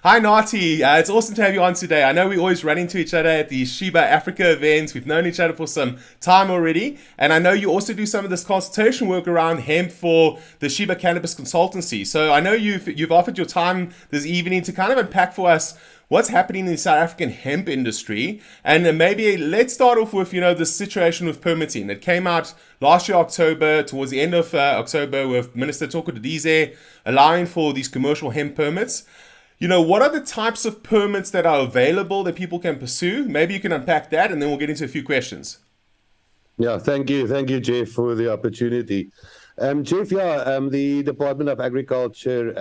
Hi, Natie. It's awesome to have you on today. I know we always run into each other at the Shiba Africa events. We've known each other for some time already. And I know you also do some of this consultation work around hemp for the Shiba Cannabis Consultancy. So I know you've offered your time this evening to kind of unpack for us what's happening in the South African hemp industry. And maybe let's start off with, the situation with permitting. It came out last year, October, towards the end of October, with Minister Toko Didize allowing for these commercial hemp permits. What are the types of permits that are available that people can pursue? Maybe you can unpack that, and then we'll get into a few questions. Yeah, thank you, Jeff, for the opportunity. Jeff, the Department of Agriculture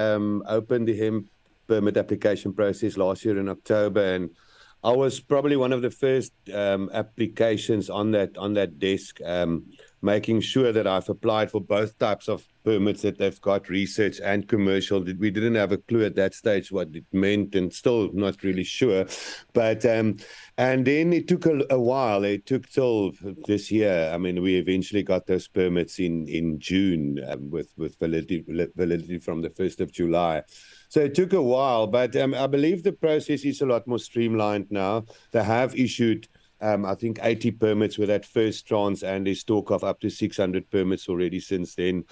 opened the hemp permit application process last year in October, and I was probably one of the first applications on that desk, making sure that I've applied for both types of permits, that they've got research and commercial. We didn't have a clue at that stage what it meant, and still not really sure. But and then it took a while. It took till this year. I mean, we eventually got those permits in June, with validity from the 1st of July. So it took a while, but I believe the process is a lot more streamlined now. They have issued, I think, 80 permits with that first tranche, and there's talk of up to 600 permits already since then.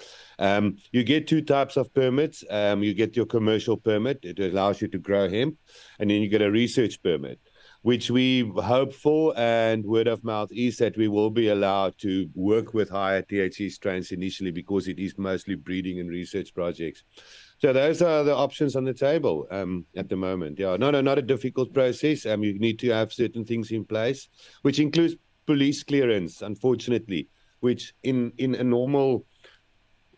You get two types of permits. You get your commercial permit. It allows you to grow hemp, and then you get a research permit, which we hope for, and word of mouth is that we will be allowed to work with higher THC strains initially, because it is mostly breeding and research projects. So those are the options on the table at the moment. Yeah, not a difficult process. You need to have certain things in place, which includes police clearance, unfortunately, which in a normal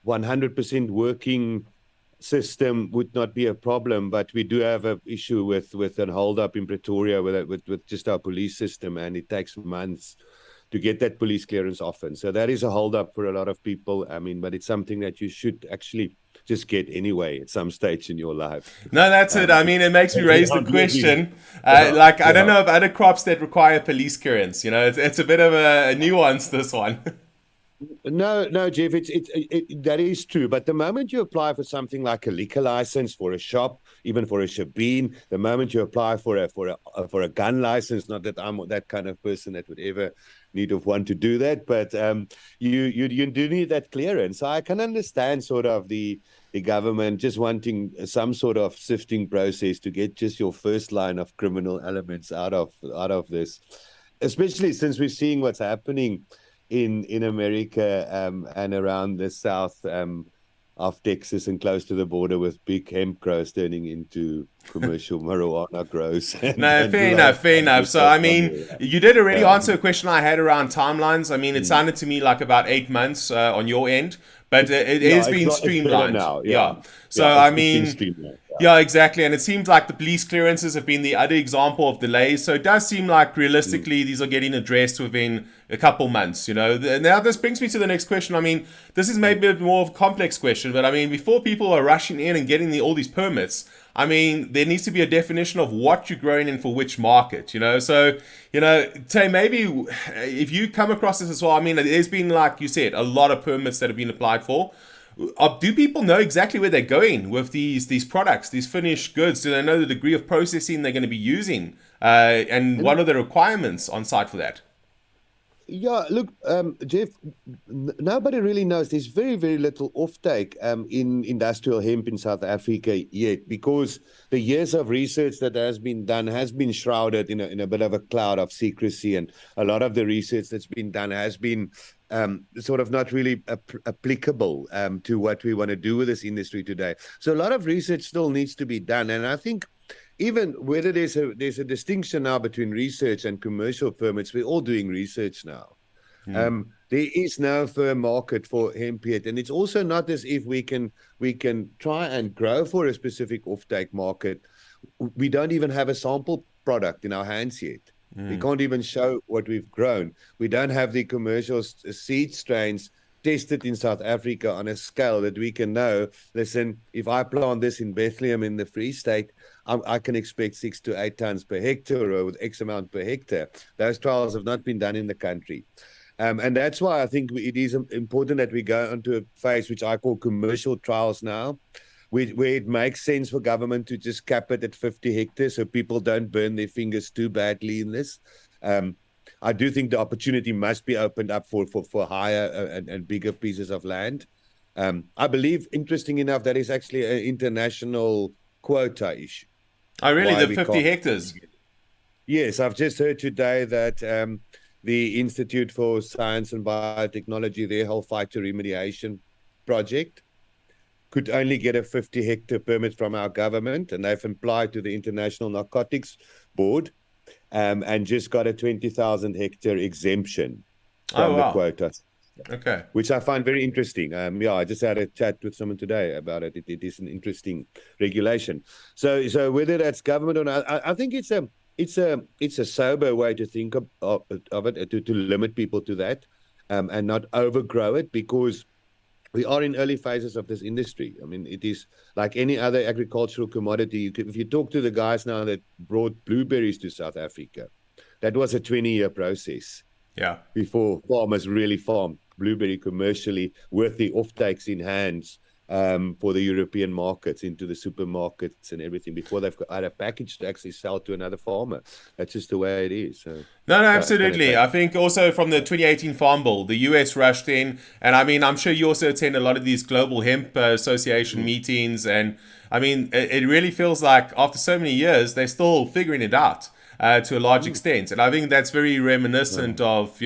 100% working system would not be a problem, but we do have an issue with a hold up in Pretoria with just our police system, and it takes months to get that police clearance often. So that is a hold up for a lot of people. I mean, but it's something that you should actually just get anyway at some stage in your life. No, that's it. I mean, it makes me raise the question. I don't know of other crops that require police clearance. It's a bit of a nuance, this one. No, Jeff, that is true. But the moment you apply for something like a liquor license for a shop, even for a shebeen, the moment you apply for a gun license, not that I'm that kind of person that would ever want to do that, but you do need that clearance. So I can understand sort of the government just wanting some sort of sifting process to get just your first line of criminal elements out of this, especially since we're seeing what's happening in America and around the south of Texas and close to the border, with big hemp grows turning into commercial marijuana grows. No, fair enough. So, I mean, you did already answer a question I had around timelines. I mean, it sounded to me like about 8 months on your end, but it has been streamlined. Now. Yeah. So, I mean, yeah, exactly. And it seems like the police clearances have been the other example of delays. So it does seem like realistically these are getting addressed within a couple months, Now, this brings me to the next question. I mean, this is maybe a bit more of a complex question, but I mean, before people are rushing in and getting all these permits, I mean, there needs to be a definition of what you're growing in for which market, So, Tay, maybe if you come across this as well, I mean, there's been, like you said, a lot of permits that have been applied for. Do people know exactly where they're going with these products, these finished goods? Do they know the degree of processing they're going to be using? And what are the requirements on site for that? Yeah, look, Jeff, nobody really knows. There's very, very little offtake in industrial hemp in South Africa yet, because the years of research that has been done has been shrouded in a bit of a cloud of secrecy, and a lot of the research that's been done has been sort of not really applicable to what we want to do with this industry today. So a lot of research still needs to be done, and I think even whether there's a distinction now between research and commercial permits, we're all doing research now. There is no firm market for hemp yet, and it's also not as if we can try and grow for a specific offtake market. We don't even have a sample product in our hands yet. We can't even show what we've grown. We don't have the commercial seed strains tested in South Africa on a scale that we can know, listen, if I plant this in Bethlehem in the Free State, I can expect 6 to 8 tons per hectare, or with X amount per hectare. Those trials have not been done in the country. And that's why I think it is important that we go into a phase which I call commercial trials now, where it makes sense for government to just cap it at 50 hectares so people don't burn their fingers too badly in this. I do think the opportunity must be opened up for higher and bigger pieces of land. I believe, interesting enough, that is actually an international quota issue. Oh, really? The 50 hectares? Yes, I've just heard today that the Institute for Science and Biotechnology, their whole phytoremediation project, could only get a 50-hectare permit from our government, and they've applied to the International Narcotics Board and just got a 20,000-hectare exemption from the quota. Okay. Which I find very interesting. I just had a chat with someone today about it. It is an interesting regulation. So whether that's government or not, I think it's a sober way to think of it, to limit people to that, and not overgrow it, because we are in early phases of this industry. I mean, it is like any other agricultural commodity. If you talk to the guys now that brought blueberries to South Africa, that was a 20-year process. Yeah. Before farmers really farmed blueberry commercially with the offtakes in hands for the European markets, into the supermarkets and everything, before they've got a package to actually sell to another farmer. That's just the way it is. So, no, absolutely. I think also from the 2018 Farm Bill, the US rushed in. And I mean, I'm sure you also attend a lot of these global hemp association meetings. And I mean, it really feels like after so many years, they're still figuring it out to a large extent. And I think that's very reminiscent of,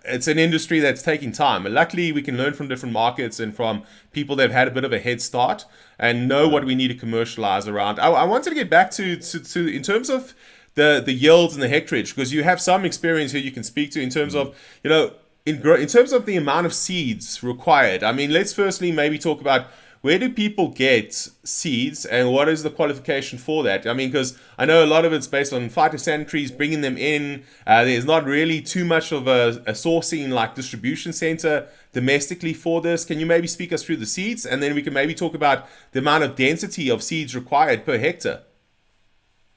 it's an industry that's taking time. And luckily, we can learn from different markets and from people that have had a bit of a head start and know what we need to commercialize around. I wanted to get back to in terms of the yields and the hectareage, because you have some experience here you can speak to in terms of, in terms of the amount of seeds required. I mean, let's firstly maybe talk about, where do people get seeds and what is the qualification for that? I mean, because I know a lot of it's based on phytosanitaries, bringing them in. There's not really too much of a sourcing like distribution center domestically for this. Can you maybe speak us through the seeds, and then we can maybe talk about the amount of density of seeds required per hectare?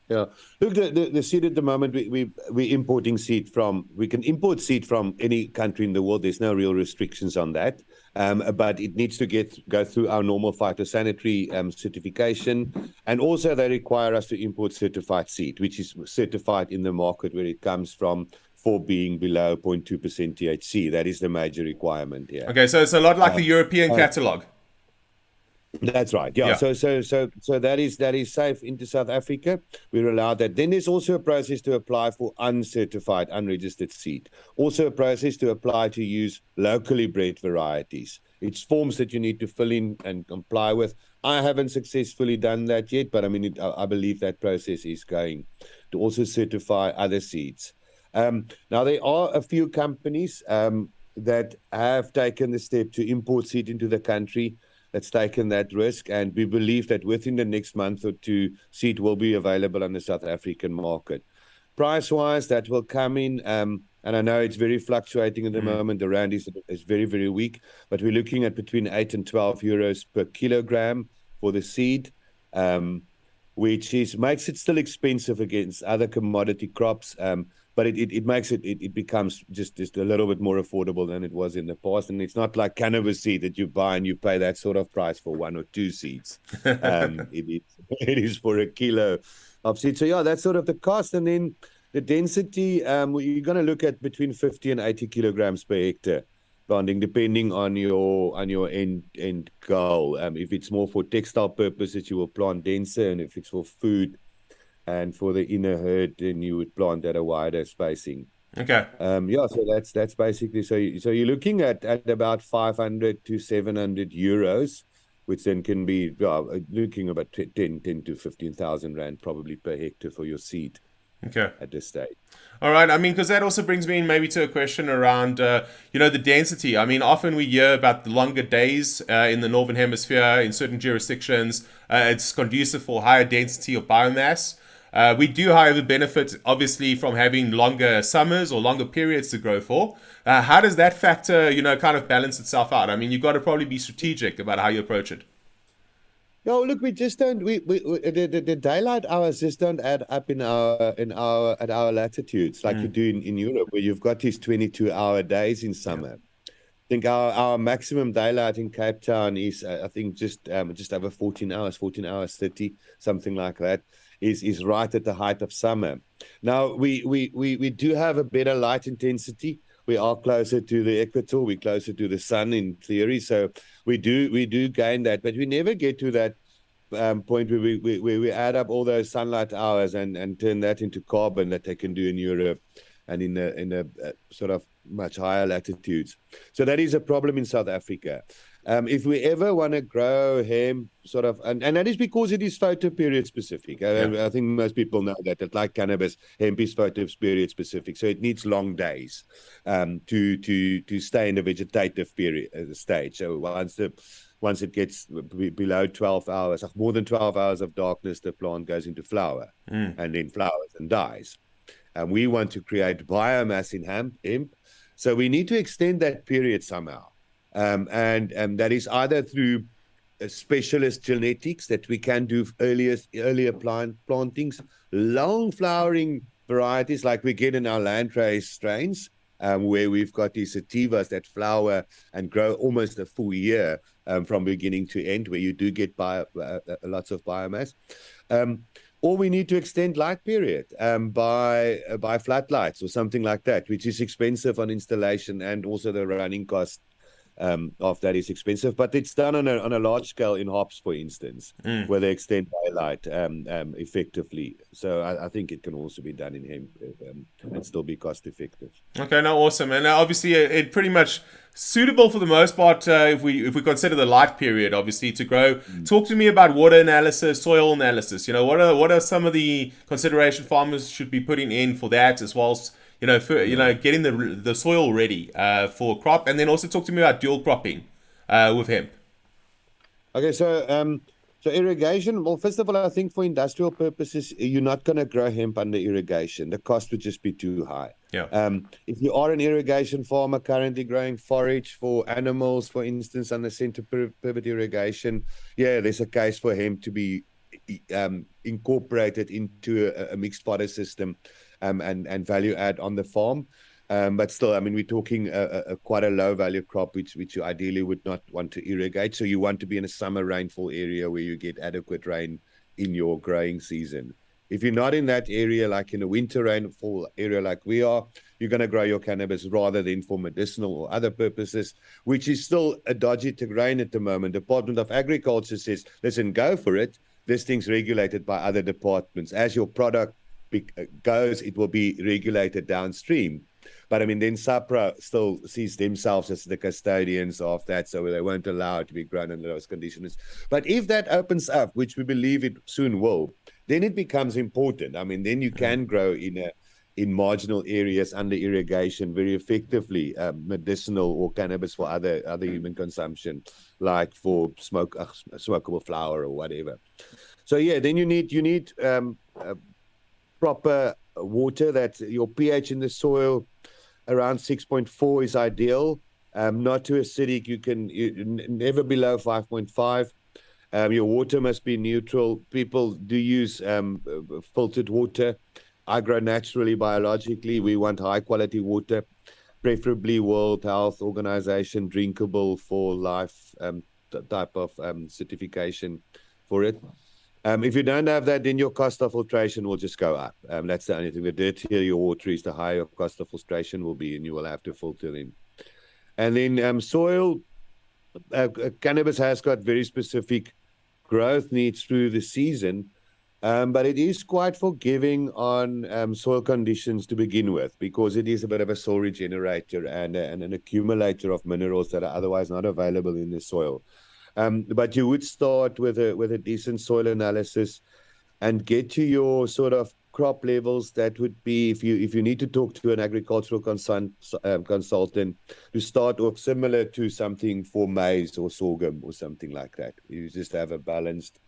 Yeah, look, the seed at the moment, we're importing seed from, we can import seed from any country in the world. There's no real restrictions on that. But it needs to go through our normal phytosanitary certification. And also they require us to import certified seed, which is certified in the market where it comes from, for being below 0.2% THC. That is the major requirement here. Okay, so it's a lot like the European catalog. That's right. Yeah. So that is safe into South Africa. We're allowed that. Then there's also a process to apply for uncertified, unregistered seed. Also a process to apply to use locally bred varieties. It's forms that you need to fill in and comply with. I haven't successfully done that yet, but I mean, I believe that process is going to also certify other seeds. Now there are a few companies that have taken the step to import seed into the country, that's taken that risk, and we believe that within the next month or two, seed will be available on the South African market. Price-wise, that will come in, and I know it's very fluctuating at the moment. The rand is very, very weak, but we're looking at between 8 and 12 euros per kilogram for the seed, which makes it still expensive against other commodity crops. But it makes it becomes just a little bit more affordable than it was in the past. And it's not like cannabis seed that you buy and you pay that sort of price for one or two seeds. It is for a kilo of seed. So yeah, that's sort of the cost. And then the density, you're going to look at between 50 and 80 kilograms per hectare, depending on your end goal. If it's more for textile purposes, you will plant denser, and if it's for food and for the inner herd, then you would plant at a wider spacing. Okay. So that's basically, so you're looking at about 500 to 700 euros, which then can be looking about 10 to 15,000 rand probably per hectare for your seed. Okay. At this stage. All right. I mean, because that also brings me in maybe to a question around, the density. I mean, often we hear about the longer days in the Northern Hemisphere in certain jurisdictions. It's conducive for higher density of biomass. We do, however, benefit, obviously, from having longer summers or longer periods to grow for. How does that factor, kind of balance itself out? I mean, you've got to probably be strategic about how you approach it. No, look, we just don't. The daylight hours just don't add up at our latitudes like you do in Europe, where you've got these 22-hour days in summer. think our maximum daylight in Cape Town is, I think, just over 14 hours, 14 hours 30, something like that, is right at the height of summer. Now, we do have a better light intensity. We are closer to the equator. We're closer to the sun in theory. So we do gain that, but we never get to that point where we add up all those sunlight hours and turn that into carbon that they can do in Europe and in the sort of much higher latitudes. So that is a problem in South Africa. If we ever want to grow hemp, sort of, and that is because it is photo period specific. I think most people know that like cannabis, hemp is photo period specific. So it needs long days to stay in the vegetative period stage. So once it gets below 12 hours, more than 12 hours of darkness, the plant goes into flower and then flowers and dies. And we want to create biomass in hemp. So we need to extend that period somehow. And that is either through specialist genetics that we can do earlier plantings, long flowering varieties like we get in our landrace strains, where we've got these sativas that flower and grow almost a full year from beginning to end, where you do get lots of biomass. Or we need to extend light period by flat lights or something like that, which is expensive on installation, and also the running cost of that is expensive. But it's done on a large scale in hops, for instance, where they extend daylight effectively. So I think it can also be done in hemp and still be cost effective. Okay, no, awesome, and obviously it pretty much suitable for the most part if we consider the light period, obviously, to grow. Talk to me about water analysis, soil analysis. What are some of the consideration farmers should be putting in for that, as well as getting the soil ready for crop, and then also talk to me about dual cropping with hemp. Okay, so irrigation. Well, first of all, I think for industrial purposes, you're not going to grow hemp under irrigation. The cost would just be too high. Yeah. If you are an irrigation farmer currently growing forage for animals, for instance, under center pivot irrigation, there's a case for hemp to be incorporated into a mixed fodder system and value add on the farm. But still, I mean, we're talking quite a low value crop, which you ideally would not want to irrigate. So you want to be in a summer rainfall area where you get adequate rain in your growing season. If you're not in that area, like in a winter rainfall area like we are, you're going to grow your cannabis rather than for medicinal or other purposes, which is still a dodgy terrain at the moment. The Department of Agriculture says, listen, go for it. This thing's regulated by other departments. As your product goes, it will be regulated downstream. But I mean, then SAPRA still sees themselves as the custodians of that, so they won't allow it to be grown under those conditions. But if that opens up, which we believe it soon will, then it becomes important. I mean, then you can grow in marginal areas under irrigation very effectively, medicinal or cannabis for other human consumption, like for smokable flower or whatever. So then you need proper water. That your pH in the soil around 6.4 is ideal. Not too acidic. You never below 5.5. Your water must be neutral. People do use filtered water. I grow naturally, biologically. We want high quality water, preferably World Health Organization drinkable for life type of certification for it. If you don't have that, then your cost of filtration will just go up. That's the only thing. The dirtier your water is, the higher your cost of filtration will be, and you will have to filter them. And then soil, cannabis has got very specific growth needs through the season, but it is quite forgiving on soil conditions to begin with, because it is a bit of a soil regenerator and an accumulator of minerals that are otherwise not available in the soil. But you would start with a decent soil analysis and get to your sort of crop levels. That would be, if you need to talk to an agricultural consultant, to start off similar to something for maize or sorghum or something like that. You just have a balanced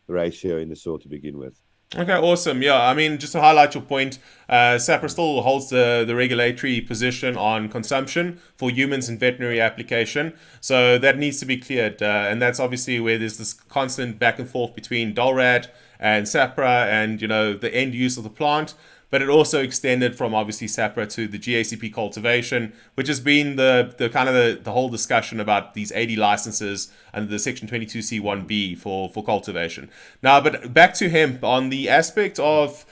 ratio in the soil to begin with. Okay, awesome. Yeah, I mean, just to highlight your point, SAPRA still holds the regulatory position on consumption for humans and veterinary application. So that needs to be cleared. And that's obviously where there's this constant back and forth between DOLRAD and SAPRA and, the end use of the plant. but it also extended from obviously SAPRA to the GACP cultivation, which has been the kind of the whole discussion about these 80 licenses under the Section 22C1B for cultivation. Now, but back to hemp on the aspect of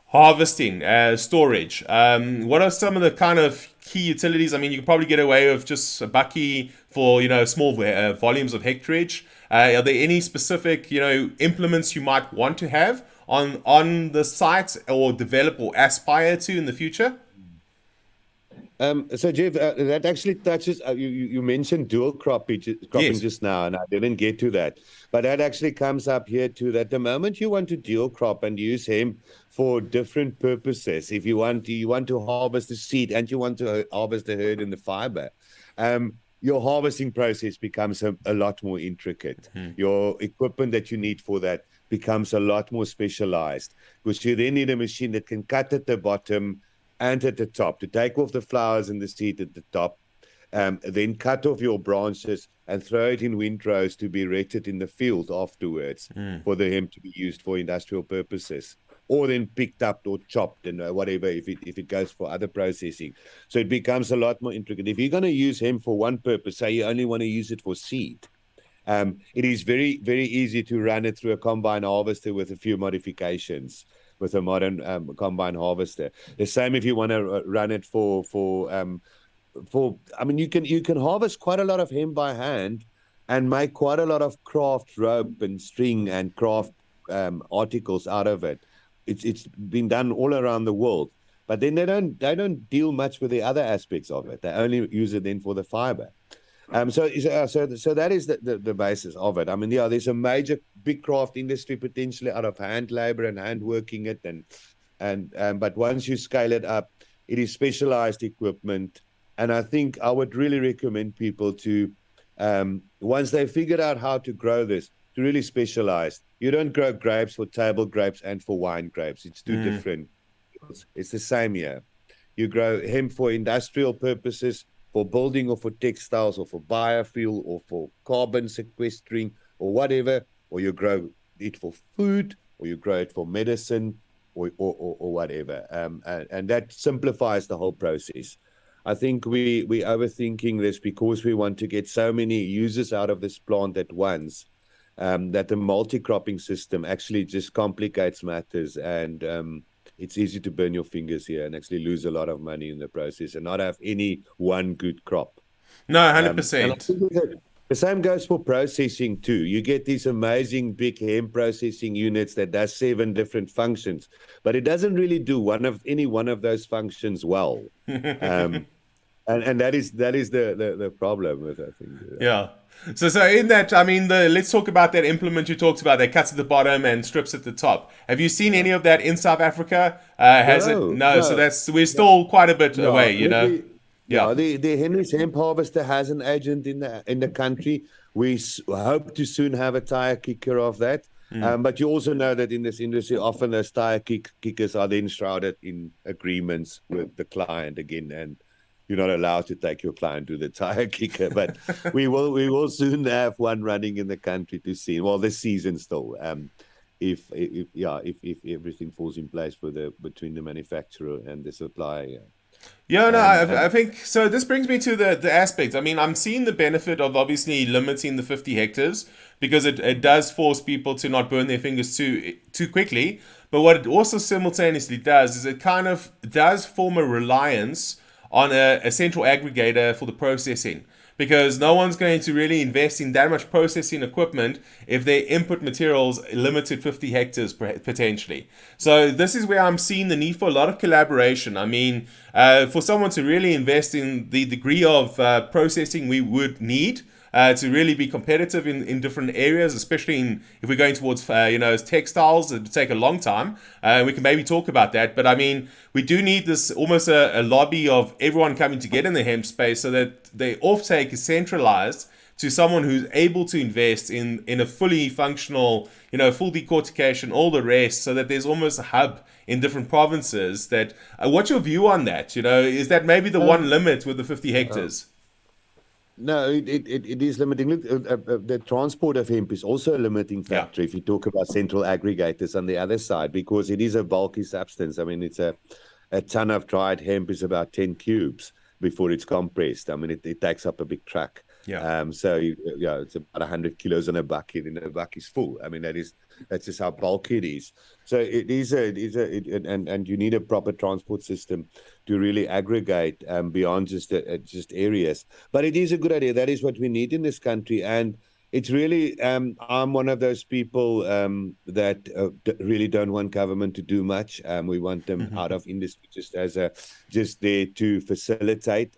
harvesting, storage. What are some of the kind of key utilities? I mean, you can probably get away with just a bucky for small volumes of hectareage. Are there any specific implements you might want to have on the site or develop or aspire to in the future? So Jeff, that actually touches. You mentioned dual cropping Yes. just now, and I didn't get to that. But that actually comes up here too. That the moment you want to dual crop and use hemp for different purposes, if you want to harvest the seed and you want to harvest the herd and the fiber, your harvesting process becomes a lot more intricate. Your equipment that you need for that becomes a lot more specialized, because you then need a machine that can cut at the bottom and at the top to take off the flowers and the seed at the top, then cut off your branches and throw it in windrows to be retted in the field afterwards for the hemp to be used for industrial purposes, or then picked up or chopped and whatever if it goes for other processing. So it becomes a lot more intricate. If you're going to use hemp for one purpose, say you only want to use it for seed, it is very, very easy to run it through a combine harvester with a few modifications, with a modern combine harvester. The same if you want to run it for I mean, you can harvest quite a lot of hemp by hand and make quite a lot of craft rope and string and craft articles out of it. It's been done all around the world, but then they don't deal much with the other aspects of it. They only use it then for the fiber. So that is the basis of it. I mean, yeah, there's a major big craft industry potentially out of hand labor and hand working it, but once you scale it up, it is specialized equipment. And I think I would really recommend people to, once they figured out how to grow this, to really specialize. You don't grow grapes for table grapes and for wine grapes. It's two different. It's the same here. You grow hemp for industrial purposes, for building or for textiles or for biofuel or for carbon sequestering or whatever, or you grow it for food or you grow it for medicine or whatever. And that simplifies the whole process. I think we overthinking this because we want to get so many users out of this plant at once, that the multi-cropping system actually just complicates matters, and it's easy to burn your fingers here and actually lose a lot of money in the process and not have any one good crop. No, 100%. The same goes for processing too. You get these amazing big hemp processing units that does 7 different functions, but it doesn't really do any one of those functions well. And that is the problem with it, I think. Yeah. So in that, I mean, let's talk about that implement you talked about that cuts at the bottom and strips at the top. Have you seen any of that in South Africa? No. So we're still quite a bit away, Yeah, the Henry's hemp harvester has an agent in the country. We hope to soon have a tire kicker of that. But you also know that in this industry, often those tire kickers are then shrouded in agreements with the client again, and you're not allowed to take your client to the tire kicker. But we will soon have one running in the country to see. Well, this season still. If everything falls in place between the manufacturer and the supplier. Yeah, no, I think so. This brings me to the aspect. I mean, I'm seeing the benefit of obviously limiting the 50 hectares because it does force people to not burn their fingers too quickly. But what it also simultaneously does is it kind of does form a reliance on a central aggregator for the processing, because no one's going to really invest in that much processing equipment if their input materials limited 50 hectares potentially. So this is where I'm seeing the need for a lot of collaboration. I mean, for someone to really invest in the degree of processing we would need to really be competitive in different areas, especially if we're going towards textiles. It would take a long time. We can maybe talk about that, but I mean, we do need this almost a lobby of everyone coming together in the hemp space so that the offtake is centralized to someone who's able to invest in a fully functional, full decortication, all the rest, so that there's almost a hub in different provinces. That what's your view on that? Is that maybe the one limit with the 50 hectares? No, it is limiting. Look, the transport of hemp is also a limiting factor if you talk about central aggregators on the other side, because it is a bulky substance. I mean, it's a ton of dried hemp is about 10 cubes before it's compressed. I mean, it takes up a big truck. So it's about 100 kilos in a bucket, and a bucket is full. I mean, that's just how bulky it is. So and you need a proper transport system to really aggregate beyond just areas. But it is a good idea. That is what we need in this country, and it's really I'm one of those people that really don't want government to do much. We want them out of industry just there to facilitate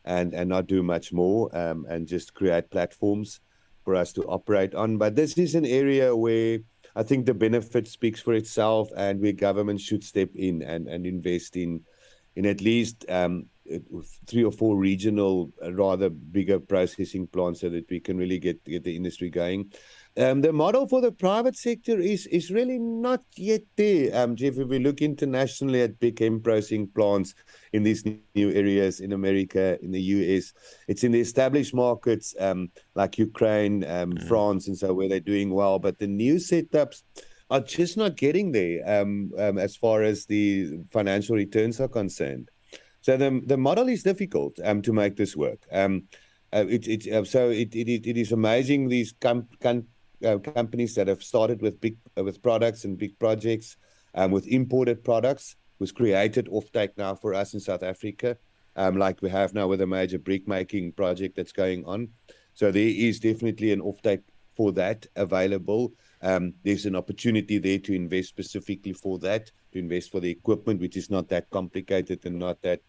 and not do much more, and just create platforms for us to operate on. But this is an area where I think the benefit speaks for itself, and where government should step in and invest in at least 3 or 4 regional, rather bigger processing plants, so that we can really get the industry going. The model for the private sector is really not yet there. Jeff, if we look internationally at big hemp processing plants in these new areas in America, in the US, it's in the established markets like Ukraine, France, and so, where they're doing well. But the new setups are just not getting there as far as the financial returns are concerned. So the model is difficult to make this work. It is amazing, these companies that have started with products and big projects, with imported products, was created offtake now for us in South Africa, like we have now with a major brick making project that's going on. So there is definitely an offtake for that available. There's an opportunity there to invest specifically for that, to invest for the equipment, which is not that complicated and not that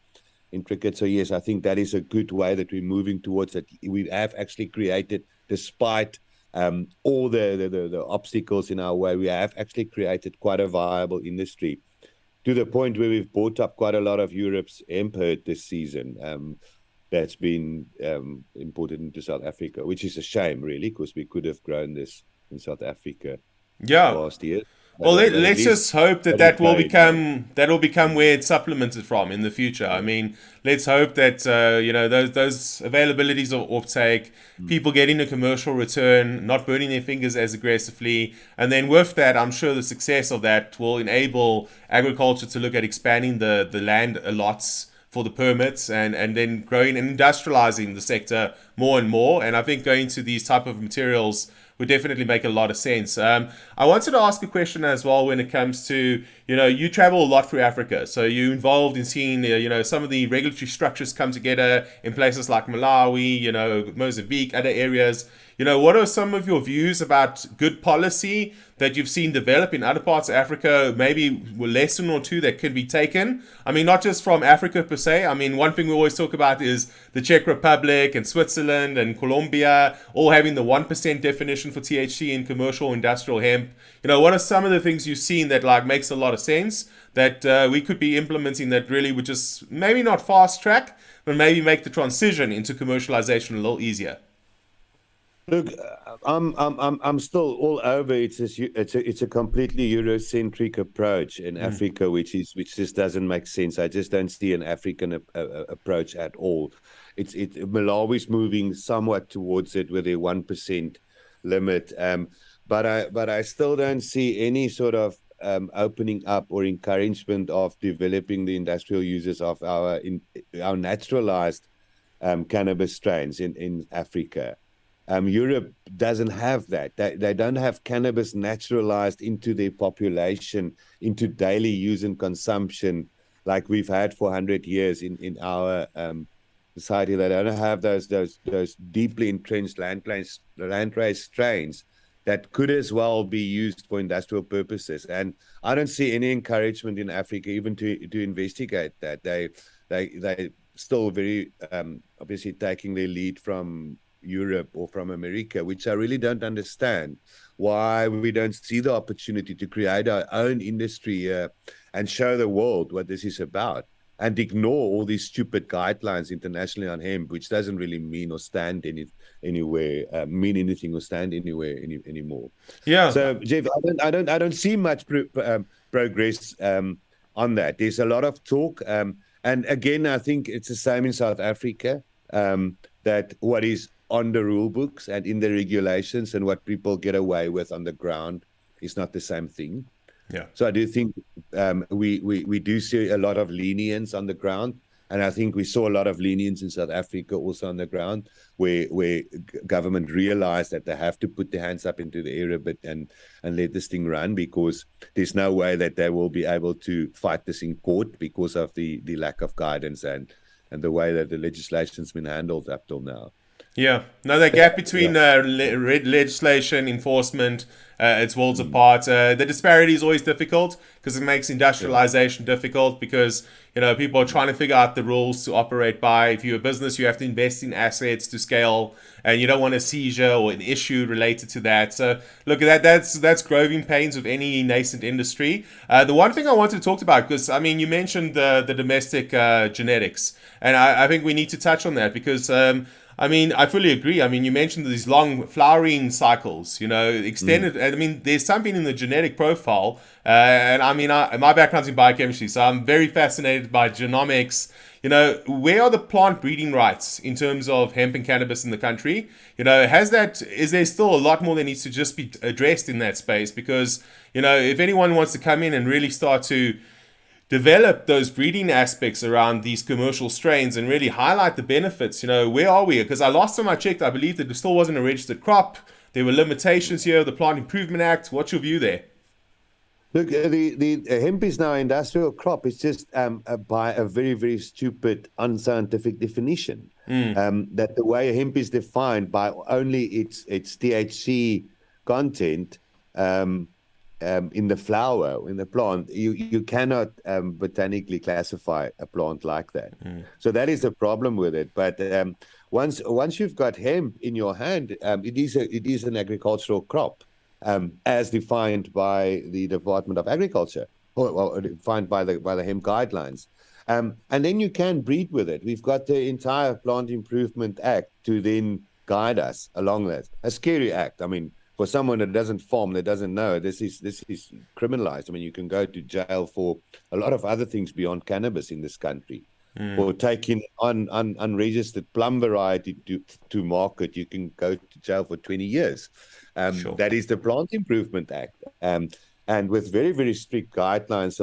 intricate. So yes, I think that is a good way that we're moving towards that. We have actually created, despite all the obstacles in our way, we have actually created quite a viable industry, to the point where we've bought up quite a lot of Europe's hemp herd this season. That's been imported into South Africa, which is a shame, really, because we could have grown this in South Africa last year. Well, let's just hope that will become where it's supplemented from in the future. I mean, let's hope that those availabilities of offtake, people getting a commercial return, not burning their fingers as aggressively, and then with that, I'm sure the success of that will enable agriculture to look at expanding the land allots for the permits, and then growing and industrializing the sector more and more. And I think going to these type of materials would definitely make a lot of sense. I wanted to ask a question as well when it comes to, you travel a lot through Africa. So you're involved in seeing, some of the regulatory structures come together in places like Malawi, Mozambique, other areas. What are some of your views about good policy that you've seen develop in other parts of Africa, maybe a lesson or two that could be taken? I mean, not just from Africa per se. I mean, one thing we always talk about is the Czech Republic and Switzerland and Colombia all having the 1% definition for THC in commercial industrial hemp. What are some of the things you've seen that makes a lot of sense that we could be implementing that really would just maybe not fast track, but maybe make the transition into commercialization a little easier? Look, I'm still all over. It's a completely Eurocentric approach in Africa, which just doesn't make sense. I just don't see an African approach at all. Malawi's moving somewhat towards it with a 1% limit, but I still don't see any sort of opening up or encouragement of developing the industrial uses of our naturalized cannabis strains in Africa. Europe doesn't have that. They don't have cannabis naturalized into their population, into daily use and consumption, like we've had for 100 years in our society. They don't have those deeply entrenched land-raised strains that could as well be used for industrial purposes. And I don't see any encouragement in Africa even to investigate that. They still very obviously taking their lead from Europe or from America, which I really don't understand why we don't see the opportunity to create our own industry and show the world what this is about, and ignore all these stupid guidelines internationally on hemp, which doesn't really mean or stand anywhere anymore. Yeah. So Jeff, I don't see much progress on that. There's a lot of talk, and again, I think it's the same in South Africa. that what is on the rule books and in the regulations and what people get away with on the ground is not the same thing. Yeah. So I do think we do see a lot of lenience on the ground. And I think we saw a lot of lenience in South Africa also on the ground, where government realized that they have to put their hands up into the air a bit and let this thing run, because there's no way that they will be able to fight this in court because of the lack of guidance and the way that the legislation's been handled up till now. Yeah, no, the gap between legislation, enforcement, it's worlds apart. The disparity is always difficult because it makes industrialization difficult, because people are trying to figure out the rules to operate by. If you're a business, you have to invest in assets to scale, and you don't want a seizure or an issue related to that. So look at that. That's growing pains of any nascent industry. The one thing I wanted to talk about, because you mentioned the domestic genetics, and I think we need to touch on that because. I fully agree. You mentioned these long flowering cycles, extended. There's something in the genetic profile. My background's in biochemistry, so I'm very fascinated by genomics. Where are the plant breeding rights in terms of hemp and cannabis in the country? Is there still a lot more that needs to just be addressed in that space? Because, if anyone wants to come in and really start to develop those breeding aspects around these commercial strains and really highlight the benefits. Where are we? Because last time I checked, I believe that it still wasn't a registered crop. There were limitations here, the Plant Improvement Act. What's your view there? Look, the hemp is now an industrial crop. It's just by a very, very stupid, unscientific definition. That the way hemp is defined by only its THC content, in the flower, in the plant, you cannot botanically classify a plant like that. So that is the problem with it. But once you've got hemp in your hand, it is an agricultural crop, as defined by the Department of Agriculture, or defined by the hemp guidelines. And then you can breed with it. We've got the entire Plant Improvement Act to then guide us along that. A scary act. For someone that doesn't farm, that doesn't know, this is criminalized. You can go to jail for a lot of other things beyond cannabis in this country. For taking unregistered plum variety to market, you can go to jail for 20 years. Sure. That is the Plant Improvement Act. And with very, very strict guidelines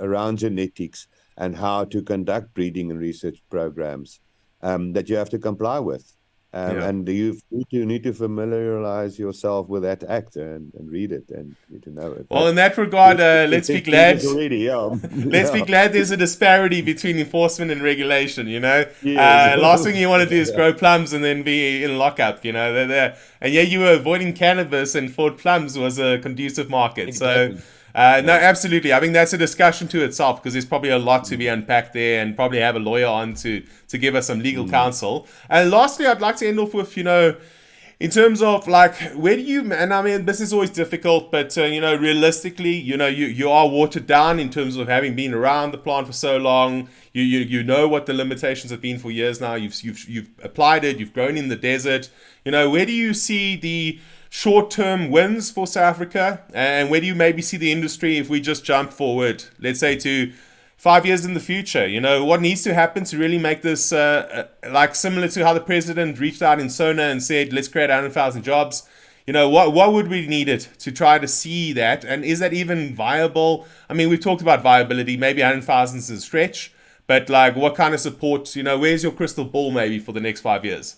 around genetics and how to conduct breeding and research programs that you have to comply with. And you need to familiarize yourself with that act and read it and need to know it. Well, in that regard, let's be glad. Let's be glad there's a disparity between enforcement and regulation. Last thing you want to do is grow plums and then be in lockup. And you were avoiding cannabis, and Fort Plums was a conducive market. Exactly. So. No, absolutely. I think that's a discussion to itself, because there's probably a lot to be unpacked there, and probably have a lawyer on to give us some legal counsel. And lastly, I'd like to end off with, in terms of where do you, and this is always difficult, but realistically, you are watered down in terms of having been around the plant for so long. You know what the limitations have been for years now. You've applied it. You've grown in the desert. Where do you see the short-term wins for South Africa, and where do you maybe see the industry if we just jump forward, let's say, to 5 years in the future? What needs to happen to really make this similar to how the president reached out in Sona and said, let's create 100,000 jobs? What would we need it to try to see that? And is that even viable? We've talked about viability. Maybe 100,000 is a stretch, but what kind of support, where's your crystal ball maybe for the next 5 years?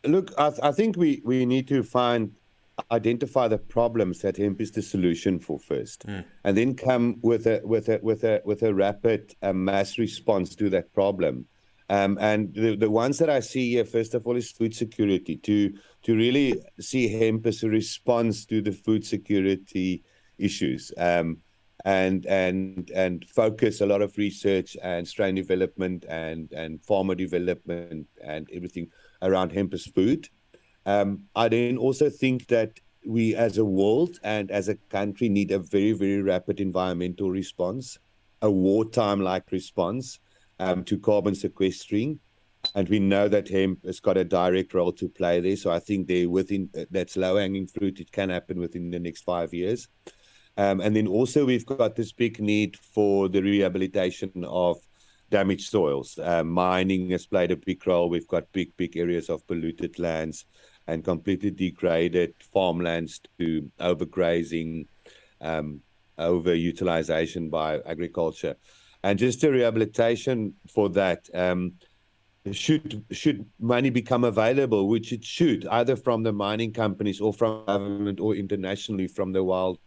Look, I think we need to identify the problems that hemp is the solution for first, and then come with a rapid mass response to that problem. And the ones that I see here, first of all, is food security. To really see hemp as a response to the food security issues, and focus a lot of research and strain development and farmer development and everything around hemp as food. I then also think that we as a world and as a country need a very, very rapid environmental response, a wartime-like response to carbon sequestering. And we know that hemp has got a direct role to play there. So I think that's low-hanging fruit. It can happen within the next 5 years. And then also we've got this big need for the rehabilitation of damaged soils. Mining has played a big role. We've got big areas of polluted lands and completely degraded farmlands to overgrazing, overutilization by agriculture. And just a rehabilitation for that, should money become available, which it should, either from the mining companies or from government or internationally from the World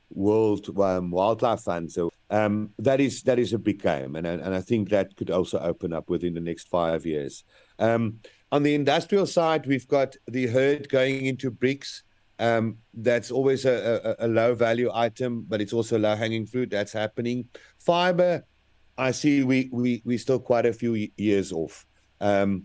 Wildlife Fund. So that is a big game, and I think that could also open up within the next 5 years. On the industrial side, we've got the herd going into bricks. That's always a low value item, but it's also low hanging fruit. That's happening. Fiber, I see we still quite a few years off to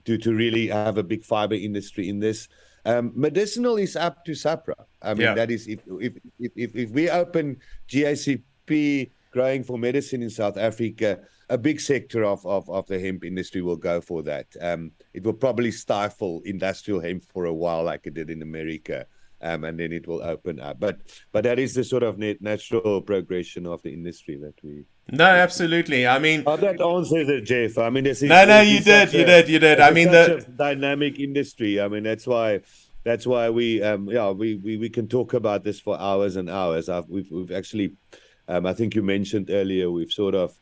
really have a big fiber industry in this. Medicinal is up to SAPRA. I mean, that is if we open GACP growing for medicine in South Africa, a big sector of the hemp industry will go for that. It will probably stifle industrial hemp for a while, like it did in America, and then it will open up. But that is the sort of natural progression of the industry that we. No, absolutely. I mean, that answers it, Jeff. I mean, you did. I mean, such a dynamic industry. I mean, that's why we can talk about this for hours and hours. We've actually, I think you mentioned earlier, we've sort of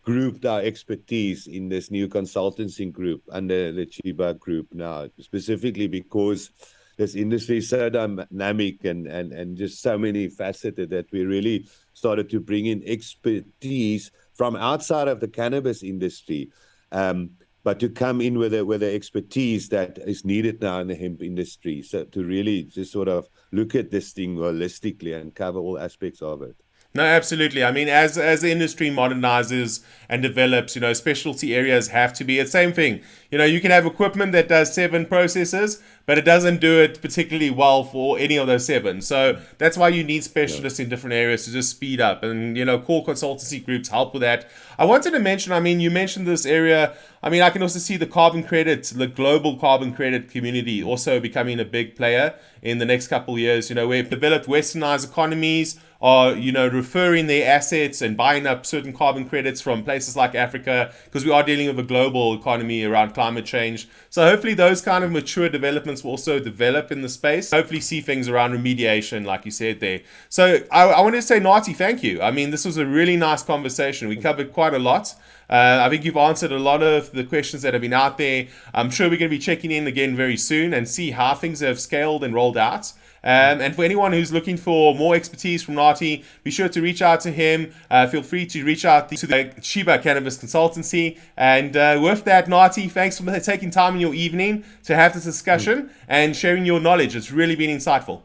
grouped our expertise in this new consultancy group under the Chiba group now, specifically because this industry is so dynamic and just so many faceted that we really started to bring in expertise from outside of the cannabis industry, but to come in with the expertise that is needed now in the hemp industry. So to really just sort of look at this thing holistically and cover all aspects of it. No, absolutely. I mean, as the industry modernizes and develops, specialty areas have to be the same thing. You can have equipment that does 7 processes, but it doesn't do it particularly well for any of those 7. So that's why you need specialists in different areas to just speed up. And, core consultancy groups help with that. I wanted to mention, I mean, you mentioned this area. I mean, I can also see the carbon credit, the global carbon credit community also becoming a big player in the next couple of years. Where developed westernized economies are, referring their assets and buying up certain carbon credits from places like Africa, because we are dealing with a global economy around climate change. So hopefully those kind of mature developments will also develop in the space. Hopefully see things around remediation, like you said there. So I want to say, Natie, thank you. I mean, this was a really nice conversation. We covered quite a lot. I think you've answered a lot of the questions that have been out there. I'm sure we're going to be checking in again very soon and see how things have scaled and rolled out. And for anyone who's looking for more expertise from Natie, be sure to reach out to him. Feel free to reach out to the Chiba Cannabis Consultancy. And with that, Natie, thanks for taking time in your evening to have this discussion and sharing your knowledge. It's really been insightful.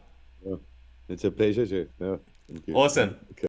It's a pleasure, Jeff. Thank you. Awesome.